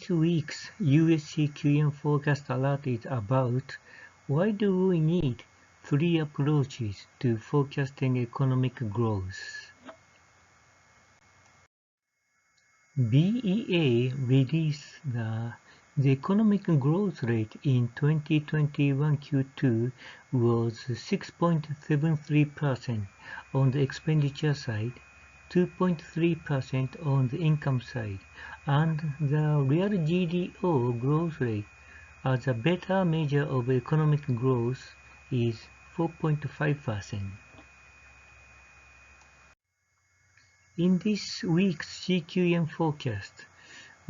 This week's US CQM Forecast Alert is about why do we need three approaches to forecasting economic growth. BEA released the economic growth rate in 2021 Q2 was 6.73% on the expenditure side, 2.3% on the income side, and the real GDO growth rate as a better measure of economic growth is 4.5%. In this week's CQM forecast,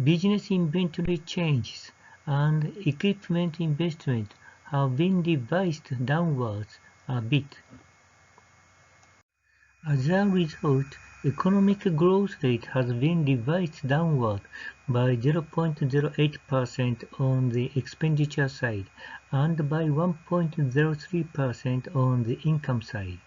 business inventory changes and equipment investment have been revised downwards a bit. As a result, economic growth rate has been revised downward by 0.08% on the expenditure side and by 1.03% on the income side.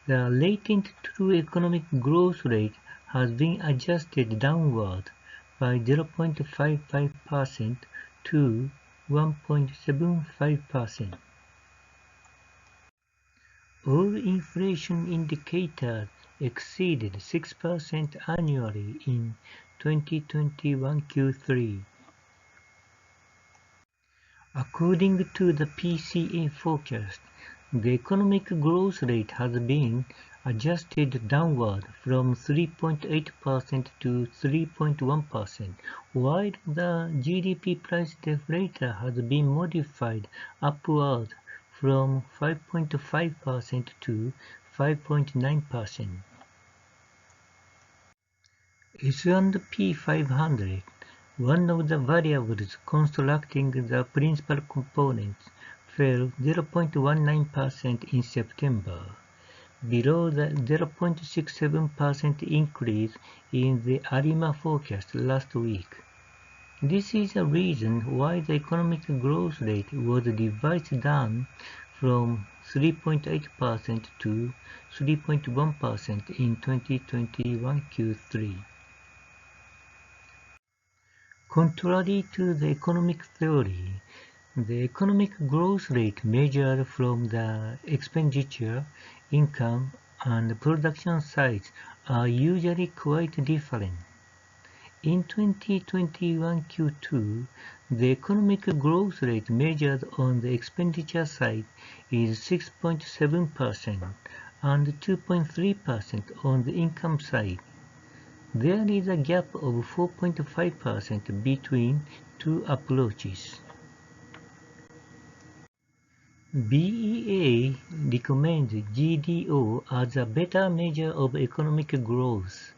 The latent true economic growth rate has been adjusted downward by 0.55% to 1.75%. All inflation indicators exceeded 6% annually in 2021 Q3. According to the PCA forecast, the economic growth rate has been adjusted downward from 3.8% to 3.1%, while the GDP price deflator has been modified upward from 5.5% to 5.9%. S&P 500, one of the variables constructing the principal components, fell 0.19% in September, below the 0.67% increase in the ARIMA forecast last week. This is the reason why the economic growth rate was revised down from 3.8% to 3.1% in 2021 Q3. Contrary to the economic theory, the economic growth rate measured from the expenditure, income, and production sides are usually quite different. In 2021 Q2, the economic growth rate measured on the expenditure side is 6.7% and 2.3% on the income side. There is a gap of 4.5% between two approaches. BEA recommends GDO as a better measure of economic growth.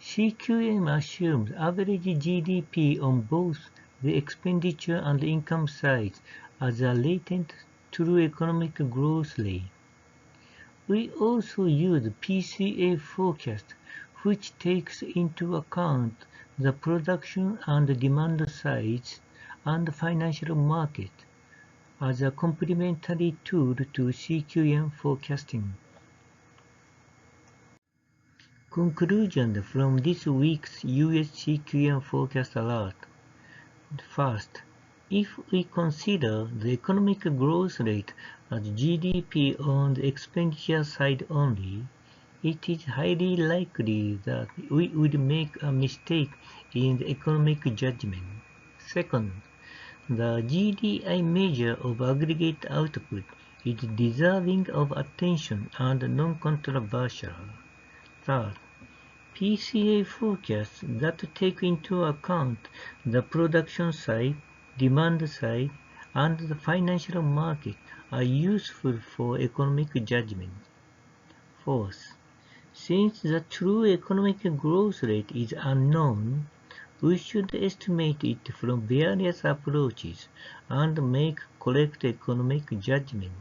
CQM assumes average GDP on both the expenditure and income sides as a latent true economic growth rate. We also use PCA forecast, which takes into account the production and demand sides and financial market, as a complementary tool to CQM forecasting. Conclusion from this week's US CQM Forecast Alert. First, if we consider the economic growth rate as GDP on the expenditure side only, it is highly likely that we would make a mistake in the economic judgment. Second, the GDI measure of aggregate output is deserving of attention and non-controversial. Third, PCA forecasts that take into account the production side, demand side, and the financial market are useful for economic judgment. Fourth, since the true economic growth rate is unknown, we should estimate it from various approaches and make correct economic judgment.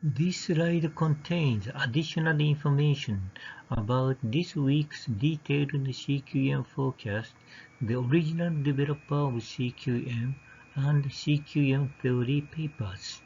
This slide contains additional information about this week's detailed CQM forecast, the original developer of CQM, and CQM theory papers.